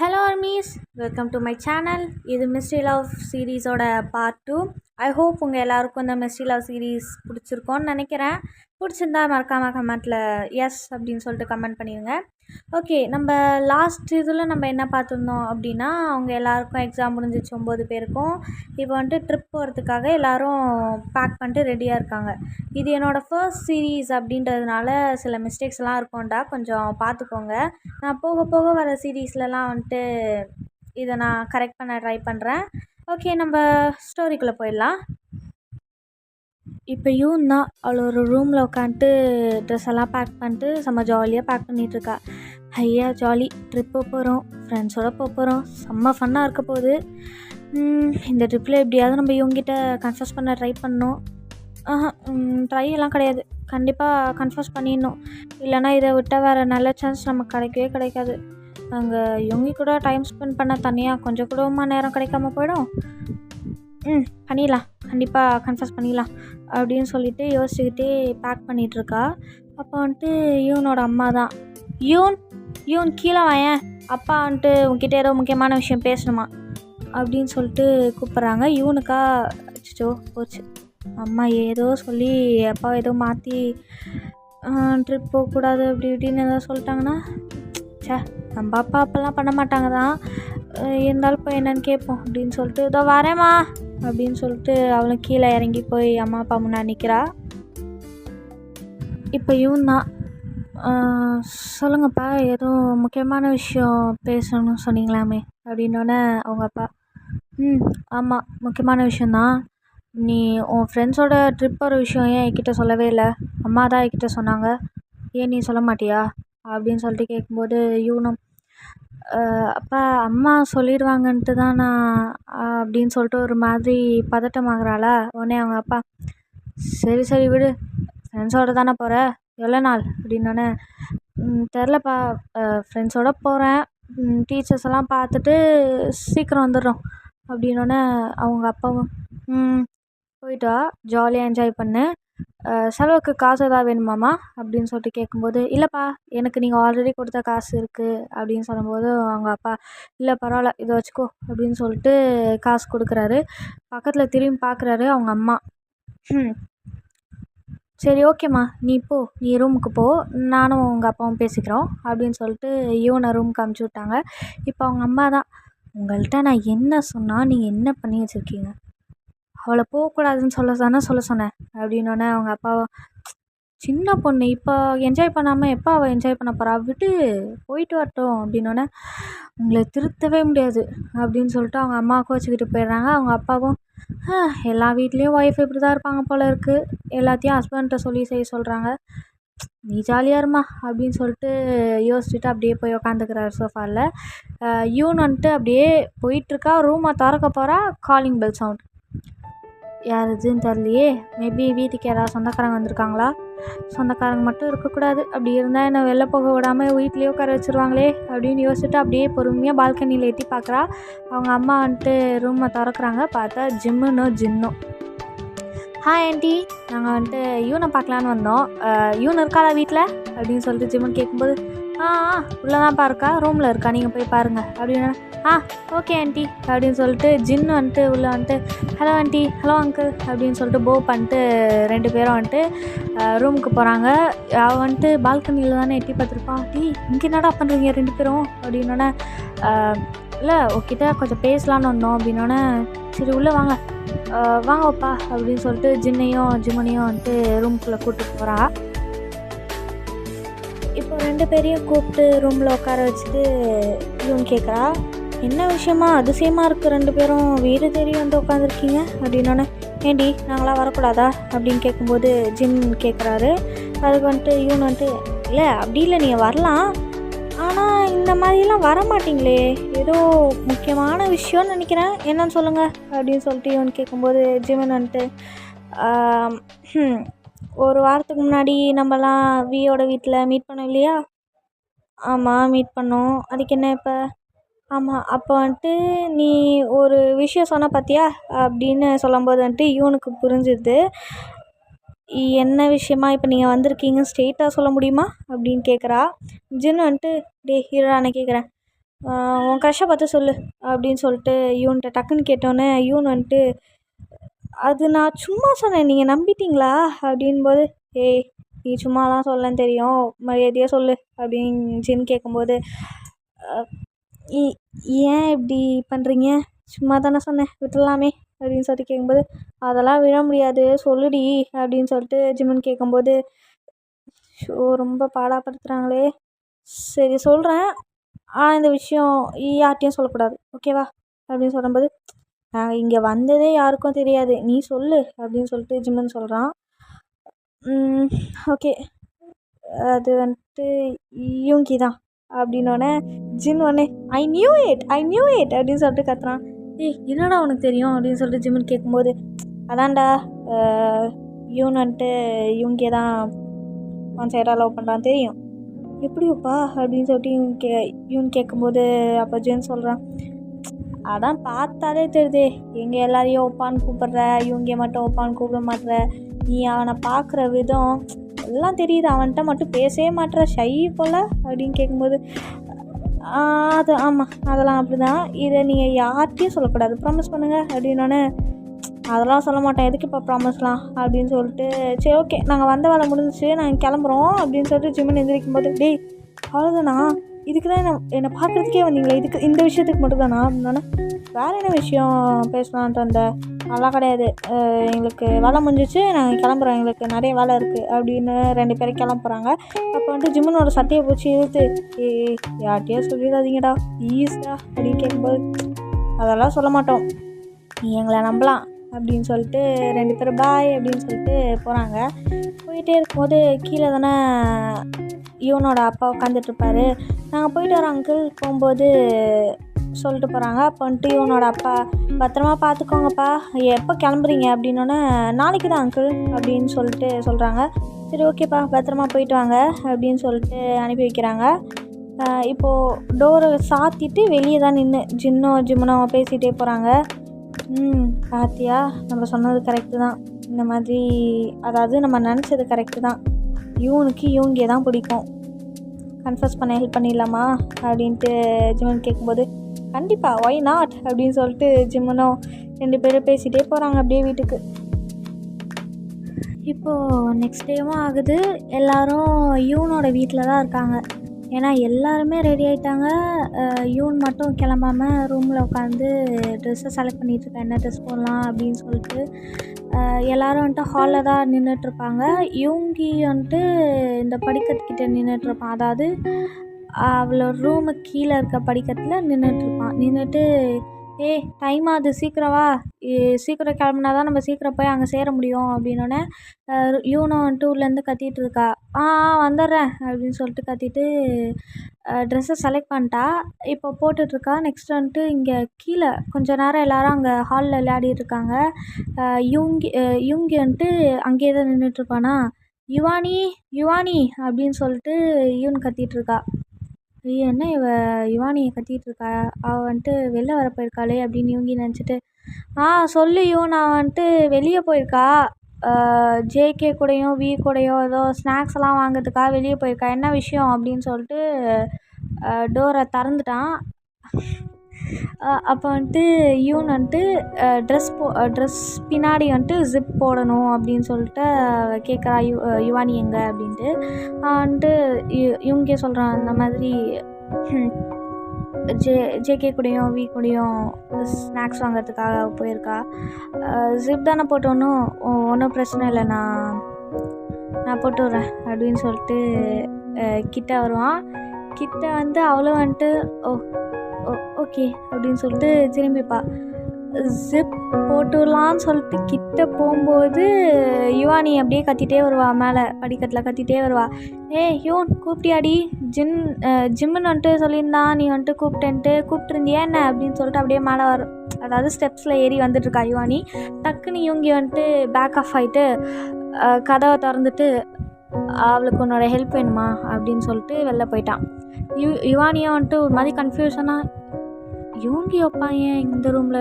Hello armies, welcome to my channel. இது mystery love சீரீஸோட part 2. I hope உங்கள் எல்லாருக்கும் இந்த மிஸ்ட்ரி லவ் சீரீஸ் பிடிச்சிருக்கோன்னு நினைக்கிறேன். பிடிச்சிருந்தா மறக்காமல் கமெண்ட்டில் எஸ் அப்படின்னு சொல்லிட்டு கமெண்ட் பண்ணிடுங்க. ஓகே, நம்ம லாஸ்ட் இதில் நம்ம என்ன பார்த்துருந்தோம் அப்படின்னா, அவங்க எல்லாருக்கும் எக்ஸாம் முடிஞ்சிச்சு 9 பேருக்கும். இப்போ வந்துட்டு ட்ரிப் போகிறதுக்காக எல்லோரும் பேக் பண்ணிட்டு ரெடியாக இருக்காங்க. இது என்னோடய ஃபர்ஸ்ட் சீரீஸ் அப்படின்றதுனால சில மிஸ்டேக்ஸ்லாம் இருக்கும்டா, கொஞ்சம் பார்த்துக்கோங்க. நான் போக போக வர சீரீஸ்லலாம் வந்துட்டு இதை நான் கரெக்ட் பண்ண ட்ரை பண்ணுறேன். ஓகே, நம்ம ஸ்டோரிக்குள்ளே போயிடலாம். இப்போயும் தான் அவள் ஒரு ரூமில் உட்காந்துட்டு ட்ரெஸ் எல்லாம் பேக் பண்ணிட்டு செம்ம ஜாலியாக பேக் பண்ணிகிட்ருக்கா. ஐயா ஜாலி, ட்ரிப்பு போகிறோம், ஃப்ரெண்ட்ஸோடு போகிறோம், செம்ம ஃபன்னாக இருக்க போகுது. இந்த ட்ரிப்பில் எப்படியாவது நம்ம இவங்ககிட்ட கன்ஃபர்ஸ் பண்ண ட்ரை பண்ணணும். ட்ரை எல்லாம் கிடையாது, கண்டிப்பாக கன்ஃபர்ஸ் பண்ணிடணும். இல்லைனா இதை விட்டால் வேறு நல்ல சான்ஸ் நமக்கு கிடைக்கவே கிடைக்காது. அங்கே இவங்க கூட டைம் ஸ்பெண்ட் பண்ண தனியாக கொஞ்சம் கூடமா நேரம் கிடைக்காம போயிடும். பண்ணிடலாம், கண்டிப்பாக கன்ஃபர்ஸ் பண்ணிடலாம் அப்படின்னு சொல்லிட்டு யோசிச்சுக்கிட்டே பேக் பண்ணிகிட்ருக்கா. அப்போ வந்துட்டு யூனோட அம்மா தான், யூன் கீழே வாயேன், அப்பா வந்துட்டு உங்ககிட்ட ஏதோ முக்கியமான விஷயம் பேசணுமா அப்படின்னு சொல்லிட்டு கூப்பிட்றாங்க. யூனுக்கா அச்சோ போச்சு, அம்மா ஏதோ சொல்லி அப்பா ஏதோ மாற்றி ட்ரிப் போகக்கூடாது அப்படி இப்படின்னு ஏதோ சொல்லிட்டாங்கன்னா, நம்ம அப்பா அப்போல்லாம் பண்ண மாட்டாங்க தான், இருந்தாலும் போய் என்னன்னு கேட்போம் அப்படின்னு சொல்லிட்டு இதோ வரேம்மா அப்படின்னு சொல்லிட்டு அவளும் கீழே இறங்கி போய் அம்மா அப்பா முன்னாடி நிற்கிறா. இப்போ இவன் தான், சொல்லுங்கப்பா ஏதோ முக்கியமான விஷயம் பேசணும்னு சொன்னீங்களாமே அப்படின்னோடனே அவங்க அப்பா, ஆமாம் முக்கியமான விஷயந்தான். நீ உன் ஃப்ரெண்ட்ஸோட ட்ரிப் போகிற விஷயம் ஏன் என்கிட்ட சொல்லவே இல்லை? அம்மா தான் என்கிட்ட சொன்னாங்க, ஏன் நீ சொல்ல மாட்டியா அப்படின்னு சொல்லிட்டு கேட்கும்போது யூனும், அப்பா அம்மா சொல்லிடுவாங்கன்ட்டு தான் நான் அப்படின்னு சொல்லிட்டு ஒரு மாதிரி பதட்டமாகறாளா. உடனே அவங்க அப்பா, சரி விடு, ஃப்ரெண்ட்ஸோடு தானே போகிற, எவ்வளோ நாள் அப்படின்னோடனே, தெரிலப்பா, ஃப்ரெண்ட்ஸோடு போகிறேன், டீச்சர்ஸ் எல்லாம் பார்த்துட்டு சீக்கிரம் வந்துடுறோம் அப்படின்னோடனே அவங்க அப்பாவும், போயிட்டு வா, ஜாலியாக என்ஜாய் பண்ணு, செலவுக்கு காசு எதாவது வேணுமாம்மா அப்படின்னு சொல்லிட்டு கேட்கும்போது, இல்லைப்பா எனக்கு நீங்கள் ஆல்ரெடி கொடுத்த காசு இருக்குது அப்படின்னு சொல்லும்போது அவங்க அப்பா, இல்லை பரவாயில்ல இதை வச்சுக்கோ அப்படின்னு சொல்லிட்டு காசு கொடுக்குறாரு. பக்கத்தில் திரும்பி பார்க்குறாரு அவங்க அம்மா. சரி ஓகேம்மா, நீ ரூமுக்கு போ, நானும் உங்கள் அப்பாவும் பேசிக்கிறோம் அப்படின்னு சொல்லிட்டு இவனை ரூமுக்கு அமுச்சு விட்டாங்க. இப்போ அவங்க அம்மா தான், உங்கள்கிட்ட நான் என்ன சொன்னால் நீங்கள் என்ன பண்ணி வச்சுருக்கீங்க, அவளை போகக்கூடாதுன்னு சொல்ல சொன்னேன் அப்படின்னோடனே அவங்க அப்பா, சின்ன பொண்ணு இப்போ என்ஜாய் பண்ணாமல் எப்போ அவள் என்ஜாய் பண்ண போகிறா, விட்டு போயிட்டு வரட்டும் அப்படின்னோடனே, உங்களை திருத்தவே முடியாது அப்படின்னு சொல்லிட்டு அவங்க அம்மாவுக்கு வச்சுக்கிட்டு போயிடுறாங்க. அவங்க அப்பாவும், எல்லா வீட்லேயும் ஒய்ஃப் இப்படி தான் இருப்பாங்க போல இருக்குது, எல்லாத்தையும் ஹஸ்பண்ட்டை சொல்லி செய்ய சொல்கிறாங்க, நீ ஜாலியாக இருமா அப்படின்னு சொல்லிட்டு யோசிச்சுட்டு அப்படியே போய் உக்காந்துக்கிறாரு சோஃபாவில். யூன் வந்துட்டு அப்படியே போயிட்டுருக்கா, ரூமை திறக்க போகிறா, காலிங் பெல் சவுண்ட். யார் இதுன்னு தெரியலையே, மேபி வீட்டுக்கு யாராவது சொந்தக்காரங்க வந்திருக்காங்களா, சொந்தக்காரங்க மட்டும் இருக்கக்கூடாது, அப்படி இருந்தால் என்னை வெளில போக விடாமல் வீட்லேயே உட்கார வச்சுருவாங்களே அப்படின்னு யோசிச்சுட்டு அப்படியே பொறுமையாக பால்கனியில் எட்டி பார்க்குறா. அவங்க அம்மா வந்துட்டு ரூமை திறக்கிறாங்க, பார்த்தா ஜின்னும், ஹாய் ஆண்டி, நாங்கள் வந்துட்டு யூனை பார்க்கலான்னு வந்தோம், யூன் இருக்காளா வீட்டில் அப்படின்னு சொல்லிட்டு ஜிம்முன்னு கேட்கும்போது, உள்ளே தான்ப்பா இருக்கா, ரூமில் இருக்கா, நீங்கள் போய் பாருங்கள் அப்படின்னு. ஓகே ஆண்டி அப்படின்னு சொல்லிட்டு ஜின்னு வந்துட்டு உள்ளே வந்துட்டு, ஹலோ ஆண்டி, ஹலோ அங்கிள் அப்படின்னு சொல்லிட்டு போ பண்ணிட்டு 2 பேரும் வந்துட்டு ரூமுக்கு போகிறாங்க. அவள் வந்துட்டு பால்கனியில் தானே எட்டி பார்த்துருப்பான். இங்கே என்னடா பண்ணுறீங்க 2 பேரும் அப்படின்னோடனே, இல்லை உங்ககிட்ட கொஞ்சம் பேசலான்னு வந்தோம் அப்படின்னோடனே, சரி உள்ளே வாங்கப்பா அப்படின்னு சொல்லிட்டு ஜிம்மனையும் வந்துட்டு ரூமுக்குள்ளே கூப்பிட்டு போகிறா. இப்போ 2 பேரையும் கூப்பிட்டு ரூமில் உட்கார வச்சுட்டு இவன் கேட்குறா, என்ன விஷயமா அதிசயமாக இருக்குது, 2 பேரும் வீடு தேடி வந்து உட்காந்துருக்கீங்க அப்படின்னோடனே, ஏண்டி நாங்களாம் வரக்கூடாதா அப்படின்னு கேட்கும்போது ஜின் கேட்குறாரு. அதுக்கு வந்துட்டு இவன் வந்துட்டு, இல்லை அப்படி இல்லை, நீங்கள் வரலாம், ஆனால் இந்த மாதிரிலாம் வர மாட்டிங்களே, ஏதோ முக்கியமான விஷயம்னு நினைக்கிறேன், என்னன்னு சொல்லுங்கள் அப்படின்னு சொல்லிட்டு இவன் கேட்கும்போது ஜிமன் வந்துட்டு, ஒரு வாரத்துக்கு முன்னாடி நம்மலாம் வியோட வீட்டில் மீட் பண்ணோம் இல்லையா? ஆமாம் மீட் பண்ணோம், அதுக்கு என்ன இப்போ? ஆமாம், அப்போ வந்துட்டு நீ ஒரு விஷயம் சொன்ன பார்த்தியா அப்படின்னு சொல்லும்போது வந்துட்டு இவனுக்கு புரிஞ்சுது, என்ன விஷயமா இப்போ நீங்கள் வந்திருக்கீங்க ஸ்ட்ரெயிட்டாக சொல்ல முடியுமா அப்படின்னு கேட்குறா. ஜின்னு வந்துட்டு, டே ஹீரோடா நான் கேட்குறேன், உன் க்ரஷ்ஷை பார்த்து சொல்லு அப்படின்னு சொல்லிட்டு யூன்கிட்ட டக்குன்னு கேட்டோன்னே யூன் வந்துட்டு அது நான் சும்மா சொன்னேன் நீங்கள் நம்பிட்டீங்களா அப்படின்போது ஏய் நீ சும்மா தான் சொல்லன்னு தெரியும் மரியாதையாக சொல்லு அப்படின்னு ஜின் கேட்கும்போது "அஹ், ஏன் இப்படி பண்ணுறீங்க சும்மா தானே சொன்னேன் விட்டுடலாமே அப்படின்னு சொல்லிட்டு கேட்கும்போது அதெல்லாம் விட முடியாது சொல்லுடி அப்படின்னு சொல்லிட்டு ஜிம்முன்னு கேட்கும்போது ஷோ ரொம்ப பாடாப்படுத்துகிறாங்களே சரி சொல்கிறேன் இந்த விஷயம் யார்கிட்டையும் சொல்லக்கூடாது ஓகேவா அப்படின்னு சொல்லும்போது நாங்கள் இங்கே வந்ததே யாருக்கும் தெரியாது நீ சொல்லு அப்படின்னு சொல்லிட்டு ஜிம்முன்னு சொல்கிறான். ஓகே அது வந்துட்டு யூங்கி தான் அப்படின்னோடனே ஜின் உடனே ஐ நியூ இட் அப்படின்னு சொல்லிட்டு கத்துறான். ஏய் என்னடா உனக்கு தெரியும் அப்படின்னு சொல்லிட்டு ஜிம்முன்னு கேட்கும்போது அதான்டா யூன் வந்துட்டு யூங்கியை தான் ஒன் சைடாக லவ் பண்ணுறான் தெரியும். எப்படியோப்பா அப்படின்னு சொல்லிட்டு யூன் கேட்கும்போது அப்போ ஜின் சொல்கிறான் அதான் பார்த்தாலே தெரியுதே எங்கே எல்லாரையும் ஒப்பான்னு கூப்பிட்ற இவங்க மட்டும் ஒப்பான்னு கூப்பிட மாட்டுற நீ அவனை பார்க்குற விதம் எல்லாம் தெரியுது அவன்கிட்ட மட்டும் பேசவே மாட்டுற ஷை போல் அப்படின்னு கேட்கும்போது அது ஆமாம் அதெல்லாம் அப்படி தான் இதை நீங்கள் யார்கிட்டையும் சொல்லக்கூடாது ப்ராமிஸ் பண்ணுங்கள் அப்படின்னோடனே அதெல்லாம் சொல்ல மாட்டேன் எதுக்கு இப்போ ப்ராமிஸ்லாம் அப்படின்னு சொல்லிட்டு சரி ஓகே நாங்கள் வந்த வேலை முடிஞ்சிச்சு நாங்கள் கிளம்புறோம் அப்படின்னு சொல்லிட்டு ஜிம்மின் எந்திரிக்கும் போது டேய் அவ்வளோதானா இதுக்கு தான் என்னை பார்க்குறதுக்கே வந்தீங்களா இந்த விஷயத்துக்கு மட்டும்தானா அப்படின்னா வேறு என்ன விஷயம் பேசலான்ட்டு வந்த அதெல்லாம் கிடையாது எங்களுக்கு வேலை முடிஞ்சிச்சு நாங்கள் கிளம்புறோம் எங்களுக்கு நிறைய வேலை இருக்குது அப்படின்னு 2 பேரும் கிளம்புறாங்க. அப்போ வந்துட்டு ஜிம்மனோட சட்டையை பிடிச்சி இழுத்து யார்கிட்டயோ சொல்லிடாதீங்கடா ப்ளீஸ்டா அப்படின்னு கேட்கும்போது அதெல்லாம் சொல்ல மாட்டோம் நீ எங்களை நம்பலாம் அப்படின்னு சொல்லிட்டு 2 பேரும் பாய் அப்படின்னு சொல்லிட்டு போகிறாங்க. போயிட்டே இருக்கும்போது கீழே தானே யூனோட அப்பா உட்காந்துட்ருப்பாரு. நாங்கள் போயிட்டு வரோம் அங்கிள் போகும்போது சொல்லிட்டு போகிறாங்க. அப்போ வந்துட்டு யூனோட அப்பா பத்திரமா பார்த்துக்கோங்கப்பா எப்போ கிளம்புறீங்க அப்படின்னோடனே நாளைக்கு தான் அங்கிள் அப்படின்னு சொல்லிட்டு சொல்கிறாங்க. சரி ஓகேப்பா பத்திரமா போயிட்டு வாங்க அப்படின்னு சொல்லிட்டு அனுப்பி வைக்கிறாங்க. இப்போது டோரை சாத்திட்டு வெளியே தான் நின்று ஜிம்முனோ பேசிகிட்டே போகிறாங்க. பார்த்தியா நம்ம சொன்னது கரெக்டு தான் இந்த மாதிரி அதாவது நம்ம நினச்சது கரெக்டு தான் யூனுக்கு யூங்கியை தான் பிடிக்கும் கன்ஃபர்ஸ் பண்ண ஹெல்ப் பண்ணிடலாமா அப்படின்ட்டு ஜிம்மன் கேட்கும்போது கண்டிப்பாக ஒய் நாட் அப்படின்னு சொல்லிட்டு ஜிம்மனும் 2 பேரும் பேசிகிட்டே போகிறாங்க அப்படியே வீட்டுக்கு. இப்போது நெக்ஸ்ட் டேவும் ஆகுது. எல்லோரும் யூனோட வீட்டில் தான் இருக்காங்க. ஏன்னா எல்லாருமே ரெடி ஆகிட்டாங்க. யூன் மட்டும் கிளம்பாமல் ரூமில் உட்காந்து ட்ரெஸ்ஸை செலக்ட் பண்ணிகிட்ருக்கேன் என்ன ட்ரெஸ் போடலாம் அப்படின்னு சொல்லிட்டு. எல்லோரும் வந்துட்டு ஹாலில் தான் நின்றுட்டுருப்பாங்க. யூங்கி வந்துட்டு இந்த படிக்கட்டுக்கிட்ட நின்றுட்டுருப்பான். அதாவது அவளோட ரூமுக்கு கீழே இருக்க படிக்கட்டில் நின்றுட்டுருப்பான். நின்றுட்டு டைம் ஆகுது சீக்கிரம் வா சீக்கிரம் கிளம்புனா தான் நம்ம சீக்கிரம் போய் அங்கே சேர முடியும் அப்படின்னோடனே யூனோ வந்துட்டு உள்ளேருந்து கத்திகிட்டு இருக்கா. வந்துடுறேன் அப்படின்னு சொல்லிட்டு கத்திட்டு ட்ரெஸ்ஸை செலக்ட் பண்ணிட்டா. இப்போ போட்டுட்ருக்கா. நெக்ஸ்ட் வந்துட்டு இங்கே கீழே கொஞ்ச நேரம் எல்லோரும் அங்கே ஹாலில் விளையாடிட்டுருக்காங்க. யூங்கி வந்துட்டு அங்கேயே தான் நின்றுட்டுருப்பானா. யுவானி அப்படின்னு சொல்லிட்டு யூன் கத்திகிட்ருக்கா. என்ன யுவானியை கத்திகிட்டு இருக்கா அவள் வந்துட்டு வெளில வர போயிருக்காளே அப்படின்னு யூங்கி நினச்சிட்டு சொல்லு யூன் அவன் வந்துட்டு வெளியே போயிருக்கா ஜேகே கூடயும் வி கூடயும் ஏதோ ஸ்நாக்ஸ் எல்லாம் வாங்கிறதுக்காக வெளியே போயிருக்கா என்ன விஷயம் அப்படின்னு சொல்லிட்டு டோரை திறந்துட்டான். அப்போ வந்துட்டு யூன் வந்துட்டு ட்ரெஸ் பின்னாடி வந்துட்டு ஜிப் போடணும் அப்படின்னு சொல்லிட்டு கேட்குறா யுவானி எங்கே அப்படின்ட்டு. வந்துட்டு இவங்க சொல்கிறான் இந்த மாதிரி ஜேகே கூடயும் வி கூடயும் ஸ்நாக்ஸ் வாங்கிறதுக்காக போயிருக்கா. ஜிப் தானே போட்டோன்னும் ஒன்றும் பிரச்சனை இல்லை நான் போட்டு விட்றேன் அப்படின்னு சொல்லிட்டு கிட்ட வருவான். கிட்ட வந்து அவளும் வந்துட்டு ஓகே அப்படின்னு சொல்லிட்டு திரும்பிப்பா. ஜிப் போட்டுடலான்னு சொல்லிட்டு கிட்ட போகும்போது யுவானி அப்படியே கத்திகிட்டே வருவா. மேலே படிக்கட்டில் கத்திகிட்டே வருவா. யூன் கூப்பிட்டியாடி ஜிம்முன்னு வந்துட்டு சொல்லியிருந்தான் நீ வந்துட்டு கூப்பிட்டுருந்தியா என்ன அப்படின்னு சொல்லிட்டு அப்படியே மேலே அதாவது ஸ்டெப்ஸில் ஏறி வந்துட்டுருக்கா யுவானி. டக்குன்னு யூங்கி வந்துட்டு பேக் ஆஃப் ஆகிட்டு கதவை திறந்துட்டு அவளுக்கு உன்னோட ஹெல்ப் வேணுமா அப்படின்னு சொல்லிட்டு வெளில போயிட்டான். யுவானியா வந்துட்டு ஒரு மாதிரி கன்ஃபியூஷனாக யூங்கி வைப்பான் ஏன் இந்த ரூமில்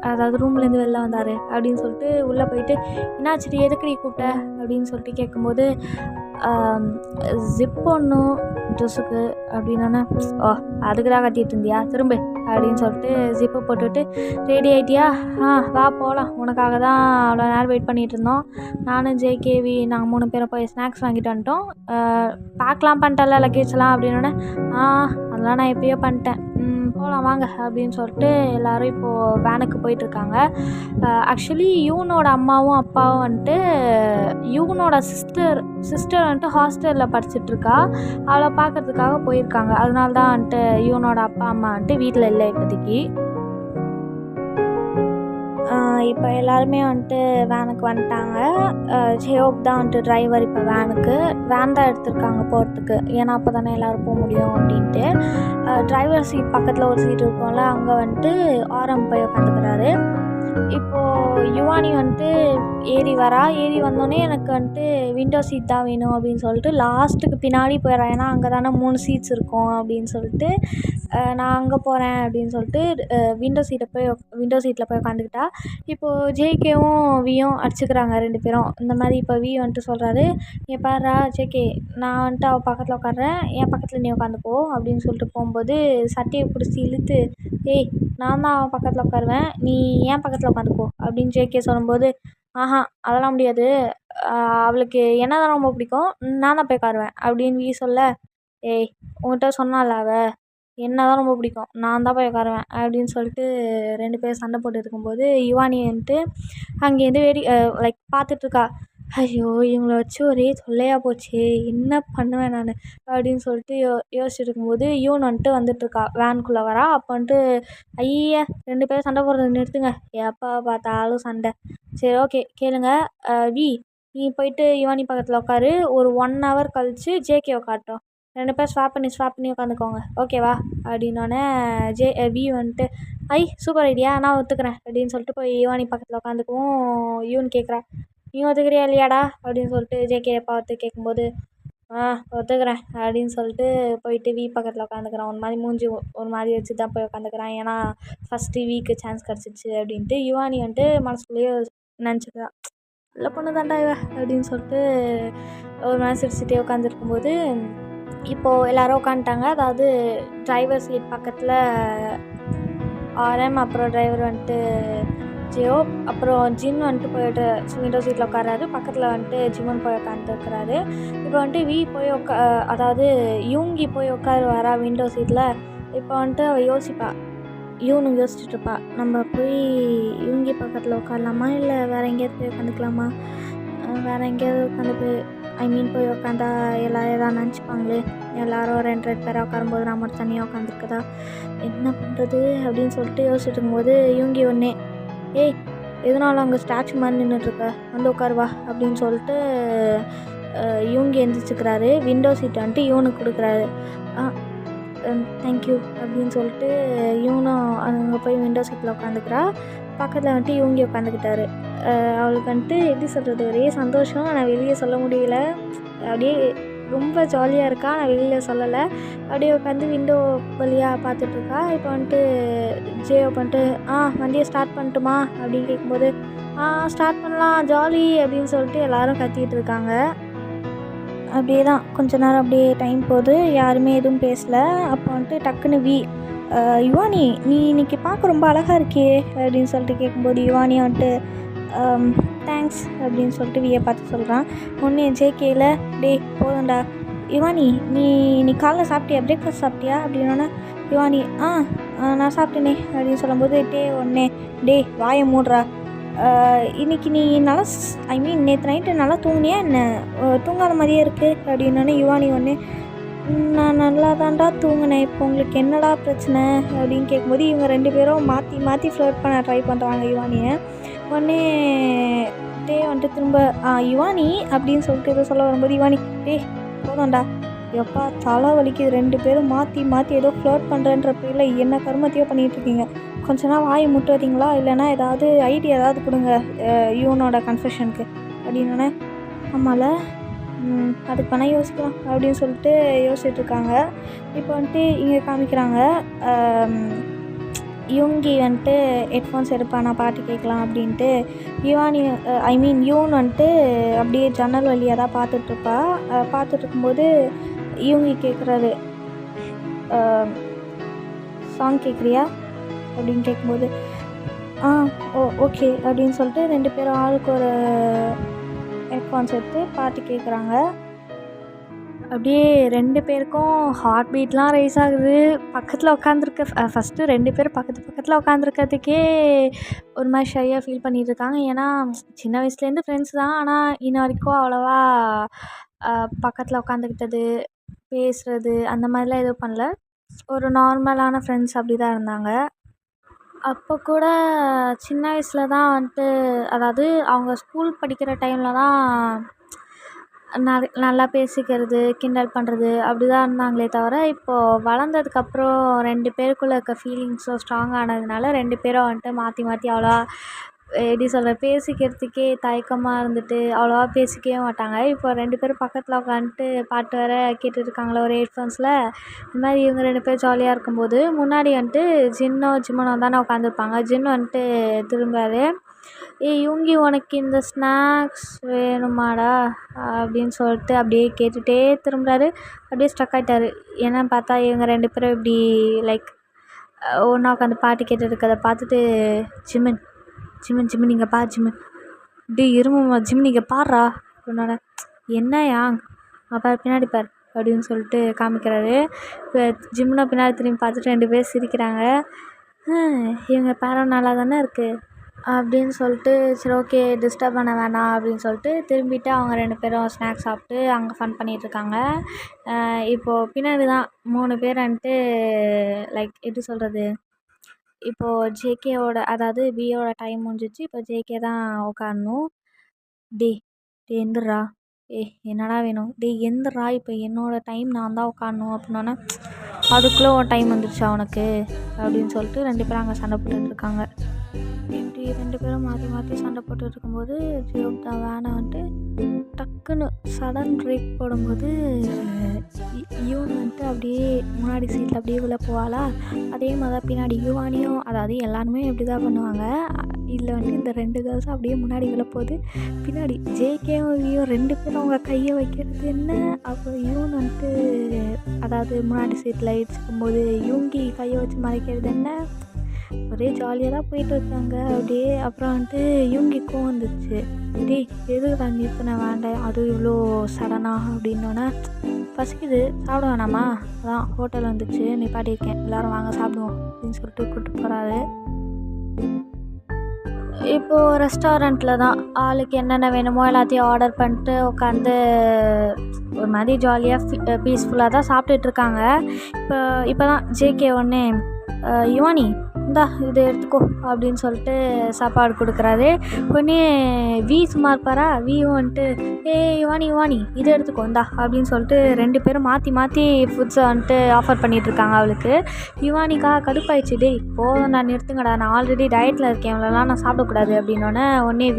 அதாவது ரூம்லேருந்து வெளில வந்தார் அப்படின்னு சொல்லிட்டு உள்ளே போயிட்டு என்னாச்சு எதுக்கு நீ கூப்பிட்ட அப்படின்னு சொல்லிட்டு கேட்கும்போது ஜிப் ஒன்றும் ட்ரெஸ்ஸுக்கு அப்படின்னோடனே, ஓ அதுக்கு தான் கத்திட்டு இருந்தியா, திரும்ப அப்படின்னு சொல்லிட்டு ஜிப்பை போட்டுவிட்டு, ரெடி ஆகிட்டியா, வா போகலாம், உனக்காக தான் அவ்வளோ நேரம் வெயிட் பண்ணிகிட்டு இருந்தோம். நானும் ஜேகேவி நாங்கள் 3 பேரும் போய் ஸ்நாக்ஸ் வாங்கிட்டு வந்துட்டோம். பேக்லாம் பண்ணிட்டல லக்கேஜ்லாம் அப்படின்னோடனே, அதெல்லாம் நான் எப்பயோ பண்ணிட்டேன், போகலாம் வாங்க அப்படின்னு சொல்லிட்டு எல்லோரும் இப்போது வேனுக்கு போயிட்டுருக்காங்க. ஆக்சுவலி யூனோட அம்மாவும் அப்பாவும் வந்துட்டு யூனோட சிஸ்டர் வந்துட்டு ஹாஸ்டலில் படிச்சிட்ருக்கா. அவளை பார்க்கறதுக்காக போயிருக்காங்க. அதனால தான் வந்துட்டு யூனோட அப்பா அம்மா வந்துட்டு வீட்டில் இல்லை இப்போதைக்கு. இப்போ எல்லாருமே வந்துட்டு வேனுக்கு வந்துட்டாங்க. ஜேயோப் தான் வந்துட்டு டிரைவர். இப்போ வேன் தான் எடுத்திருக்காங்க போகிறதுக்கு, ஏன்னா அப்போ தானே எல்லோரும் போக முடியும் அப்படின்ட்டு. டிரைவர் சீட் பக்கத்தில் ஒரு சீட் இருக்கும்ல, அங்கே வந்துட்டு ஆரம் போய் உட்காந்துக்கிறாரு. இப்போது யுவானி வந்துட்டு ஏறி வந்தோடனே எனக்கு வந்துட்டு விண்டோ சீட் தான் வேணும் அப்படின்னு சொல்லிட்டு லாஸ்ட்டுக்கு பின்னாடி போயிடுறேன். ஏன்னா அங்கே தானே 3 சீட்ஸ் இருக்கும் அப்படின்னு சொல்லிட்டு நான் அங்கே போகிறேன் அப்படின்னு சொல்லிட்டு விண்டோ சீட்டில் போய் உட்காந்துக்கிட்டா. இப்போது ஜேகேவும் வியும் அடிச்சுக்கிறாங்க 2 பேரும். இந்த மாதிரி இப்போ வி வந்துட்டு சொல்கிறாரு, ஏ பாருடா ஜேகே, நான் வந்துட்டு அவள் பக்கத்தில் உட்காடுறேன், என் பக்கத்தில் நீ உட்காந்துப்போ அப்படின்னு சொல்லிட்டு போகும்போது சட்டையை பிடிச்சி இழுத்து, ஏய் நான் தான் அவன் பக்கத்தில் உட்காருவேன், நீ ஏன் பக்கத்தில் உட்காந்துப்போ அப்படின்னு ஜேகே சொல்லும்போது, அதெல்லாம் முடியாது, அவளுக்கு என்ன தான் ரொம்ப பிடிக்கும், நான் தான் போய் உட்காருவேன் அப்படின்னு வி சொல்ல, ஏய் உங்கள்கிட்ட சொன்னால அவள் என்ன தான் ரொம்ப பிடிக்கும், நான் தான் போய் உட்காருவேன் அப்படின்னு சொல்லிட்டு 2 பேரும் சண்டை போட்டு இருக்கும்போது யுவானி வந்துட்டு அங்கேருந்து லைக் பார்த்துட்ருக்கா. ஐயோ இவங்கள வச்சு ஒரே தொல்லையாக போச்சு, என்ன பண்ணுவேன் நான் அப்படின்னு சொல்லிட்டு யோசிச்சுட்டு இருக்கும்போது யூன் வந்துட்டு வந்துட்டுருக்கா, வேனுக்குள்ளே வரா. அப்போ வந்துட்டு, ஐய 2 பேரும் சண்டை போடுறத நிறுத்துங்க, எப்போ பார்த்தாலும் சண்டை, சரி ஓகே கேளுங்க, வி நீ போயிட்டு யுவானி பக்கத்தில் உட்காரு, ஒரு 1 ஹவர் கழித்து ஜேகே உட்காரட்டும், 2 பேர் ஸ்வாப் பண்ணி உட்காந்துக்கோங்க, ஓகேவா அப்படின்னோடனே வி வந்துட்டு, சூப்பர் ஐடியா, நான் ஒத்துக்கிறேன் அப்படின்னு சொல்லிட்டு போய் யுவானி பக்கத்தில் உட்காந்துக்கவும் யூன் கேட்குறா, நீ ஒத்துக்கிறியா இல்லையாடா அப்படின்னு சொல்லிட்டு ஜேகே பார்த்து கேட்கும்போது, ஒத்துக்கிறேன் அப்படின்னு சொல்லிட்டு போயிட்டு வி பக்கத்தில் உட்காந்துக்கிறான். ஒரு மாதிரி மூஞ்சி ஒரு மாதிரி வச்சு தான் போய் உட்காந்துக்கிறான், ஏன்னா ஃபஸ்ட்டு வீக்கு சான்ஸ் கிடச்சிச்சு அப்படின்ட்டு. யுவானி வந்துட்டு மனசுக்குள்ளேயே நினச்சிக்கிறான், நல்ல பொண்ணு தாண்டா இவ அப்படின்னு சொல்லிட்டு ஒரு மாதிரி சிரிச்சுட்டே உட்காந்துருக்கும்போது இப்போது எல்லோரும் உட்காந்துட்டாங்க. அதாவது டிரைவர் சீட் பக்கத்தில் ஆர்எம், அப்புறம் டிரைவர் வந்துட்டு ஜியோ, அப்புறம் ஜின் வந்துட்டு போய்ட்டு விண்டோ சீட்டில் உட்காராரு. பக்கத்தில் வந்துட்டு ஜிம்மன் போய் உட்காந்துருக்கிறாரு. இப்போ வந்துட்டு வி போய் அதாவது யூங்கி போய் உட்காருவாரா விண்டோ சீட்டில். இப்போ வந்துட்டு அவள் யோசிப்பா, யூனு யோசிச்சுட்ருப்பா, நம்ம போய் யூங்கி பக்கத்தில் உட்காரலாமா இல்லை வேறு எங்கேயாவது போய் உட்காந்துக்கலாமா, வேறு எங்கேயாவது உட்காந்து போய் உட்காந்தா எல்லோரும் எதாவது நினச்சிப்பாங்களே, எல்லோரும் 2 பேராக உட்காரும்போது நான் மட்டும் தனியாக உட்காந்துருக்குதா, என்ன பண்ணுறது அப்படின்னு சொல்லிட்டு யோசிச்சுட்டு இருக்கும்போது யூங்கி ஒன்றே, ஏய் எதனால அங்கே ஸ்டாச்சு மாதிரி நின்றுட்டுருக்க, வந்து உட்காருவா அப்படின்னு சொல்லிட்டு யூங்கி எழுந்திரிச்சிக்கிறாரு. விண்டோ சீட் வந்துட்டு யூனுக்கு கொடுக்குறாரு. தேங்க்யூ அப்படின்னு சொல்லிட்டு யூனும் அங்கே போய் விண்டோ சீட்டில் உட்காந்துக்கிறா. பக்கத்தில் வந்துட்டு யூங்கி உட்காந்துக்கிட்டாரு. அவளுக்கு வந்துட்டு எப்படி சொல்கிறது, ஒரே சந்தோஷம், ஆனால் வெளியே சொல்ல முடியல, அப்படியே ரொம்ப ஜாலியாக இருக்கா, நான் வெளியில் சொல்லலை, அப்படியே உட்காந்து விண்டோ வழியாக பார்த்துட்ருக்கா. இப்போ வந்துட்டு ஜேயோ பண்ணிட்டு வண்டியை ஸ்டார்ட் பண்ணட்டுமா அப்படின்னு கேட்கும்போது ஸ்டார்ட் பண்ணலாம் ஜாலி அப்படின்னு சொல்லிட்டு எல்லோரும் கத்திக்கிட்டு இருக்காங்க. அப்படியே தான் கொஞ்ச நேரம் அப்படியே டைம் போகுது, யாருமே எதுவும் பேசலை. அப்போ வந்துட்டு டக்குன்னு யுவானி நீ இன்றைக்கி பார்க்க ரொம்ப அழகாக இருக்கியே அப்படின்னு சொல்லிட்டு கேட்கும்போது யுவானி வந்துட்டு தேங்க்ஸ் அப்படின்னு சொல்லிட்டு வியை பார்த்து சொல்கிறான். ஒன்று ஜேகேயில், டே போதும்டா யுவானி, நீ காலைல சாப்பிட்டியா, பிரேக்ஃபாஸ்ட் சாப்பிட்டியா அப்படின்னா யுவானி நான் சாப்பிட்டேனே அப்படின்னு சொல்லும்போது, டே வாயை மூடுறா, இன்றைக்கி நீ நல்லா நேற்று நைட்டு நல்லா தூங்குனியா என்ன, தூங்காத மாதிரியே இருக்குது அப்படின்னோடனே யுவானி நான் நல்லா தான்டா தூங்கினேன், இப்போ உங்களுக்கு என்னடா பிரச்சனை அப்படின்னு கேட்கும்போது இவங்க 2 பேரும் மாற்றி ஃப்ளர்ட் பண்ண ட்ரை பண்ணுறாங்க யுவானியை. உடனே டே வந்துட்டு திரும்ப யுவானி அப்படின்னு சொல்லிட்டு ஏதோ சொல்ல வரும்போது யுவானி, போதும்டா எப்பா தலை வலிக்குது, 2 பேரும் மாற்றி ஏதோ ஃப்ளர்ட் பண்ணுறேன்ற பேரில் என்ன கருமத்தையோ பண்ணிகிட்ருக்கீங்க, கொஞ்ச நாள் வாயை முட்டு வரீங்களா, இல்லைனா ஏதாவது ஐடியா ஏதாவது கொடுங்க யூனோட கன்ஃபெஷனுக்கு அப்படின்னோடனே, ஆமாம்ல அதுக்கு வேணால் யோசிக்கலாம் அப்படின்னு சொல்லிட்டு யோசிச்சுட்ருக்காங்க. இப்போ வந்துட்டு இங்கே காமிக்கிறாங்க, யூங்கி வந்துட்டு ஹெட்ஃபோன்ஸ் எடுப்பா, நான் பாட்டு கேட்கலாம் அப்படின்ட்டு. யூன் வந்துட்டு அப்படியே ஜன்னல் வழியாக தான் பார்த்துட்ருப்பா. பார்த்துட்ருக்கும்போது இவங்க கேட்குறாரு, சாங் கேட்குறியா அப்படின்னு கேட்கும்போது, ஓகே அப்படின்னு சொல்லிட்டு 2 பேரும் ஆளுக்கு ஒரு ஹெட்ஃபோன்ஸ் எடுத்து பாட்டு கேட்குறாங்க. அப்படியே 2 பேருக்கும் ஹார்ட் பீட்லாம் ரைஸ் ஆகுது. பக்கத்தில் உட்காந்துருக்க ஃபஸ்ட்டு 2 பேரும் பக்கத்தில் உட்காந்துருக்கிறதுக்கே ஒரு மாதிரி ஷையாக ஃபீல் பண்ணிட்டு இருக்காங்க. ஏன்னா சின்ன வயசுலேருந்து ஃப்ரெண்ட்ஸ் தான். ஆனால் இன்ன வரைக்கும் அவ்வளோவா பக்கத்தில் உட்காந்துக்கிட்டது, பேசுகிறது அந்த மாதிரிலாம் எதுவும் பண்ணல. ஒரு நார்மலான ஃப்ரெண்ட்ஸ் அப்படி தான் இருந்தாங்க. அப்போ கூட சின்ன வயசில் தான் வந்துட்டு, அதாவது அவங்க ஸ்கூல் படிக்கிற டைமில் தான் நல்லா பேசிக்கிறது, கிண்டல் பண்ணுறது அப்படி தான் இருந்தாங்களே தவிர, இப்போது வளர்ந்ததுக்கப்புறம் 2 பேருக்குள்ளே இருக்க ஃபீலிங்ஸும் ஸ்ட்ராங் ஆனதுனால 2 பேரும் வந்துட்டு மாற்றி மாற்றி அவ்வளோவா எப்படி சொல்கிறது, பேசிக்கிறதுக்கே தயக்கமாக இருந்துட்டு அவ்வளோவா பேசிக்கவே மாட்டாங்க. இப்போ 2 பேரும் பக்கத்தில் உட்காந்துட்டு பாட்டு வேறு கேட்டுட்ருக்காங்களா ஒரு ஹெட்ஃபோன்ஸில். இந்த மாதிரி இவங்க 2 பேரும் ஜாலியாக இருக்கும்போது முன்னாடி வந்துட்டு ஜிம்மனோ தானே உட்காந்துருப்பாங்க. ஜின் வந்துட்டு திரும்புறாரு, யூங்கி உனக்கு இந்த ஸ்நாக்ஸ் வேணுமாடா அப்படின்னு சொல்லிட்டு அப்படியே கேட்டுகிட்டே திரும்புறாரு. அப்படியே ஸ்ட்ரக் ஆகிட்டாரு. என்னன்னு பார்த்தா இவங்க 2 பேரும் இப்படி லைக் ஒன்றா உட்காந்து பாட்டு கேட்டுட்டு இருக்கிறத பார்த்துட்டு, ஜிம்மன் இங்கே பார் ஜிம்மன், இருமுமா ஜிம்மன் இங்கே பாடுறா அப்படின்னோட, என்னையா பார் பின்னாடி பார் அப்படின்னு சொல்லிட்டு காமிக்கிறாரு. இப்போ ஜிம்னை பின்னாடி திரும்பி பார்த்துட்டு 2 பேர் சிரிக்கிறாங்க. இவங்க பேரம் நல்லா தானே இருக்குது அப்படின்னு சொல்லிட்டு, சரி ஓகே டிஸ்டர்ப் பண்ண வேணாம் அப்படின்னு சொல்லிட்டு திரும்பிட்டு அவங்க 2 பேரும் ஸ்நாக்ஸ் சாப்பிட்டு அங்கே ஃபன் பண்ணிகிட்ருக்காங்க. இப்போது பின்னாடி தான் 3 பேர் வந்துட்டு லைக் எப்படி சொல்கிறது, இப்போது ஜேகேவோட அதாவது பியோட டைம் முடிஞ்சிச்சு. இப்போ ஜேகே தான் உட்காரணும். டேய் எந்திர்றா, என்னடா வேணும், எந்திர்றா, இப்போ என்னோடய டைம் நான் தான் உட்காரணும் அப்படின்னோன்னே, அதுக்குள்ளே உன் டைம் வந்துடுச்சா உனக்கு அப்படின்னு சொல்லிட்டு 2 பேரும் அங்கே சண்டை போட்டுட்ருக்காங்க. இப்படி 2 பேரும் மாற்றி மாற்றி சண்டை போட்டுட்டு இருக்கும்போது ஜியோக் தான் வேனை வந்துட்டு டக்குன்னு சடன் பிரேக் போடும்போது யூன் வந்துட்டு அப்படியே முன்னாடி சீட்டில் அப்படியே விழ போவாளா. அதே மாதிரி தான் பின்னாடி யுவானியும், அதாவது எல்லாருமே இப்படி தான் பண்ணுவாங்க. இதில் வந்துட்டு இந்த 2 கேர்ள்ஸும் அப்படியே முன்னாடி விழப்போகுது. பின்னாடி ஜேகேவும் வியும் 2 பேரும் அவங்க கையை வைக்கிறது என்ன, அப்புறம் யூன் வந்துட்டு அதாவது முன்னாடி சீட்டில் இடிச்சுக்கும்போது யூங்கி கையை வச்சு மறைக்கிறது என்ன, ஒரே ஜாலியாக தான் போயிட்டுருக்காங்க அப்படியே. அப்புறம் வந்துட்டு யூங்கிக்கும் வந்துச்சு, எதுக்கு தான் நிறுத்தின வேண்டாம் அதுவும் இவ்வளோ சடனாக அப்படின்னோன்னே, பசிக்குது சாப்பிட வேணாமா, அதான் ஹோட்டல் வந்துச்சு நிப்பாட்டியிருக்கேன் எல்லோரும் வாங்க சாப்பிடுவோம் அப்படின்னு சொல்லிட்டு கூப்பிட்டு போகிறாரு. இப்போது ரெஸ்டாரண்ட்டில் தான் ஆளுக்கு என்னென்ன வேணுமோ எல்லாத்தையும் ஆர்டர் பண்ணிட்டு உட்காந்து ஒரு மாதிரி ஜாலியாக பீஸ்ஃபுல்லாக தான் சாப்பிட்டுட்ருக்காங்க. இப்போ தான் ஜேகே ஒன்று, யுவானி இந்தா இதை எடுத்துக்கோ அப்படின்னு சொல்லிட்டு சாப்பாடு கொடுக்குறாரு. உடனே வி சும்மா இருப்பாரா, வியும் வந்துட்டு யுவானி இதை எடுத்துக்கோ இந்தா அப்படின்னு சொல்லிட்டு 2 பேரும் மாற்றி மாற்றி ஃபுட்ஸை வந்துட்டு ஆஃபர் பண்ணிகிட்ருக்காங்க அவளுக்கு. யுவானிக்கா கடுப்பாயிடுச்சு, போதும் நான் நிறுத்துங்கடா, நான் ஆல்ரெடி டயட்டில் இருக்கேன், இவ்வளோலாம் நான் சாப்பிடக்கூடாது அப்படின்னோடனே உடனே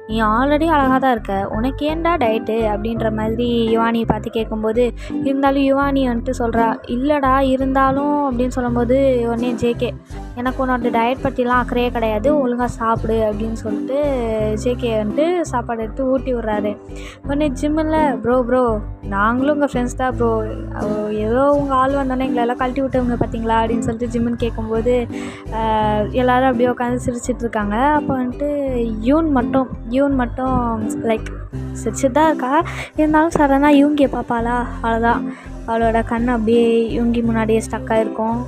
நீ ஆல்ரெடி அழகாக தான் இருக்க, உனக்கு ஏன்டா டயட்டு அப்படின்ற மாதிரி யுவானியை பார்த்து கேட்கும்போது, இருந்தாலும் யுவானி வந்துட்டு சொல்கிறா, இல்லைடா இருந்தாலும் அப்படின்னு சொல்லும்போது உடனே ஜேகே, எனக்கு உன்னோட டயட் பற்றிலாம் அக்கறையே கிடையாது, ஒழுங்காக சாப்பிடு அப்படின்னு சொல்லிட்டு ஜேகே வந்துட்டு சாப்பாடு எடுத்து ஊட்டி விட்றாரு. உடனே ஜிம்மில் ப்ரோ நாங்களும் உங்கள் ஃப்ரெண்ட்ஸ் தான் ப்ரோ, ஏதோ உங்கள் ஆள் வந்தோன்னே எங்களெல்லாம் கழட்டி விட்டவங்க பார்த்தீங்களா அப்படின்னு சொல்லிட்டு ஜிம்முன்னு கேட்கும்போது எல்லோரும் அப்படியே உட்காந்து சிரிச்சிட்ருக்காங்க. அப்போ வந்துட்டு யூன் மட்டும் லைக் சிரிச்சிட்டு தான் இருக்கா. இருந்தாலும் சடனாக யூங்கியை பார்ப்பாளா, அவ்வளோதான் அவளோட கண் அப்படியே யூங்கி முன்னாடியே ஸ்டக்காக இருக்கும்.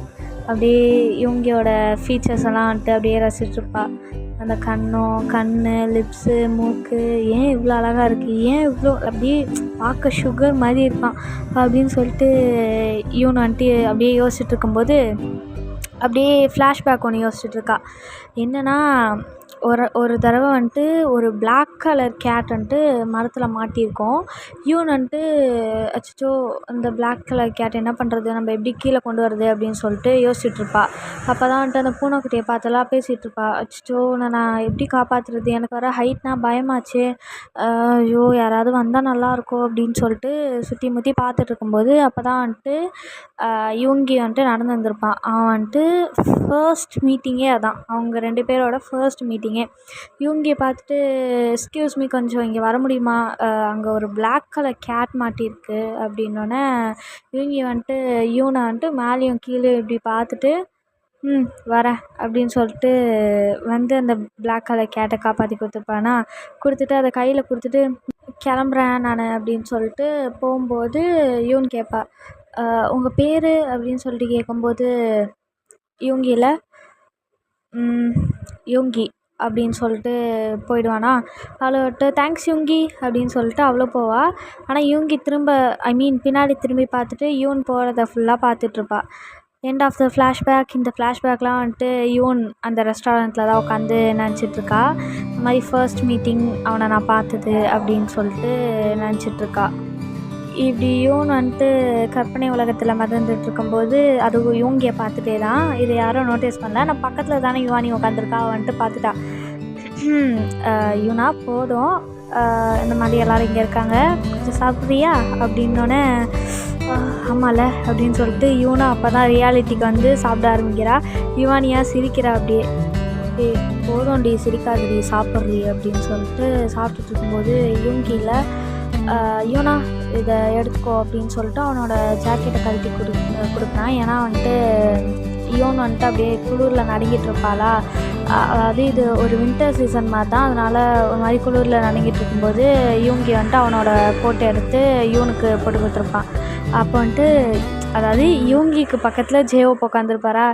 அப்படியே யூங்கியோட ஃபீச்சர்ஸ் எல்லாம் வந்துட்டு அப்படியே ரசிச்சுட்ருப்பா. அந்த கண், லிப்ஸு, மூக்கு, ஏன் இவ்வளோ அழகாக இருக்குது, ஏன் இவ்வளோ அப்படியே பார்க்க சுகர் மாதிரி இருக்கான் அப்படின்னு சொல்லிட்டு யூன் வந்துட்டு அப்படியே யோசிச்சுட்ருக்கும்போது அப்படியே ஃப்ளாஷ்பேக் ஒன்று யோசிச்சுட்ருக்கா. என்னென்னா ஒரு தடவை வந்துட்டு ஒரு பிளாக் கலர் கேட் வந்துட்டு மரத்தில் மாட்டியிருக்கோம். யூன் வந்துட்டு அச்சோ அந்த பிளாக் கலர் கேட் என்ன பண்ணுறது, நம்ம எப்படி கீழே கொண்டு வரது அப்படின்னு சொல்லிட்டு யோசிச்சுட்ருப்பா. அப்போ தான் வந்துட்டு அந்த பூனைக்குட்டியை பார்த்தெல்லாம் பேசிகிட்ருப்பா, அச்சோ நான் எப்படி காப்பாற்றுறது, எனக்கு வர ஹைட்னால் பயமாச்சு, ஐயோ யாராவது வந்தால் நல்லாயிருக்கும் அப்படின்னு சொல்லிட்டு சுற்றி முற்றி பார்த்துட்ருக்கும்போது அப்போ தான் வந்துட்டு யூங்கி வந்துட்டு நடந்து வந்திருப்பான். அவன் வந்துட்டு ஃபர்ஸ்ட் மீட்டிங்கே அதான், அவங்க 2 பேரோட ஃபர்ஸ்ட் மீட்டிங். மீட்டிங்கே. யூங்கியை பார்த்துட்டு எக்ஸ்கியூஸ் மீ கொஞ்சம் இங்கே வர முடியுமா, அங்கே ஒரு பிளாக் கலர் கேட் மாட்டியிருக்கு அப்படின்னோடனே யூங்கி வந்துட்டு யூனை வந்துட்டு மேலேயும் கீழே இப்படி பார்த்துட்டு வரேன் அப்படின்னு சொல்லிட்டு வந்து அந்த பிளாக் கலர் கேட்டை காப்பாற்றி கொடுத்துருப்பானா, கொடுத்துட்டு அதை கையில் கொடுத்துட்டு கிளம்புறேன் நான் அப்படின்னு சொல்லிட்டு போகும்போது யூன் கேட்பா, உங்கள் பேர் அப்படின்னு சொல்லிட்டு கேட்கும்போது யூங்கியில் யூங்கி அப்படின்னு சொல்லிட்டு போயிடுவானா. அவளோட்ட தேங்க்ஸ் யூங்கி அப்படின்னு சொல்லிட்டு அவ்வளோ போவா. ஆனால் யூங்கி திரும்ப பின்னாடி திரும்பி பார்த்துட்டு யூன் போகிறத ஃபுல்லாக பார்த்துட்ருப்பா. End of the flashback. இந்த ஃப்ளாஷ்பேக்லாம் வந்துட்டு யூன் அந்த ரெஸ்டாரண்ட்டில் தான் உட்காந்து நினச்சிட்ருக்கா. இந்த மாதிரி ஃபர்ஸ்ட் மீட்டிங் அவனை நான் பார்த்தது அப்படின்னு சொல்லிட்டு நினச்சிட்ருக்கா. இப்படி யூன் வந்துட்டு கற்பனை உலகத்தில் மிதந்துட்டு இருக்கும்போது அது யூங்கியை பார்த்துட்டே தான். இதை யாரும் நோட்டீஸ் பண்ணல. நான் பக்கத்தில் தானே யுவானி உட்காந்துருக்கா. வந்துட்டு பார்த்துட்டா, யூனா போதும், இந்த மாதிரி எல்லோரும் இங்கே இருக்காங்க, கொஞ்சம் சாப்பிட்றியா அப்படின்னோடனே ஆமாம்ல அப்படின்னு சொல்லிட்டு யூனா அப்போ தான் ரியாலிட்டிக்கு வந்து சாப்பிட ஆரம்பிக்கிறா. யுவானியாக சிரிக்கிறா. அப்படியே போதும்டி சிரிக்காதுடி சாப்பிட்றி அப்படின்னு சொல்லிட்டு சாப்பிட்டுட்டு இருக்கும்போது யூங்கியில் யூனா இதை எடுத்துக்கோ அப்படின்னு சொல்லிட்டு அவனோட ஜாக்கெட்டை கழட்டி கொடுக்குறான். ஏன்னா வந்துட்டு யூன் வந்துட்டு அப்படியே குளிரில் நடுங்கிட்டு இருப்பாளா. அதாவது இது ஒரு வின்டர் சீசன் மாதிரி தான். அதனால் ஒரு மாதிரி குளிரில் நடுங்கிட்டு இருக்கும்போது யூங்கி வந்துட்டு அவனோட கோட்டை எடுத்து யூனுக்கு போட்டு கொடுத்துருப்பான். அப்போ வந்துட்டு அதாவது யூங்கிக்கு பக்கத்தில் ஜேஓப் உட்காந்துருப்பாரா.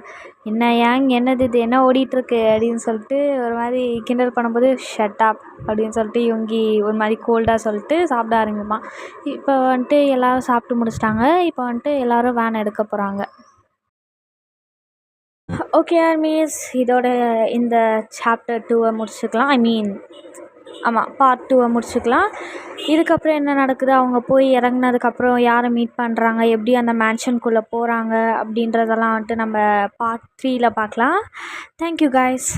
என்னது இது என்ன ஓடிட்டுருக்கு அப்படின்னு சொல்லிட்டு ஒரு மாதிரி கிண்டல் பண்ணும்போது ஷட் அப் அப்படின்னு சொல்லிட்டு யூங்கி ஒரு மாதிரி கோல்டாக சொல்லிட்டு சாப்பிட ஆரம்பிப்பான். இப்போ வந்துட்டு எல்லோரும் சாப்பிட்டு முடிச்சிட்டாங்க. இப்போ வந்துட்டு எல்லோரும் வேன் எடுக்க போகிறாங்க. ஓகே ஆர்மீஸ், இதோட இந்த சாப்டர் 2 முடிச்சுக்கலாம். ஆமாம், பார்ட் 2 முடிச்சுக்கலாம். இதுக்கப்புறம் என்ன நடக்குது, அவங்க போய் இறங்குனதுக்கப்புறம் யாரை மீட் பண்ணுறாங்க, எப்படி அந்த மேன்ஷனுக்குள்ளே போகிறாங்க அப்படின்றதெல்லாம் வந்துட்டு நம்ம பார்ட் 3ல் பார்க்கலாம். Thank you guys.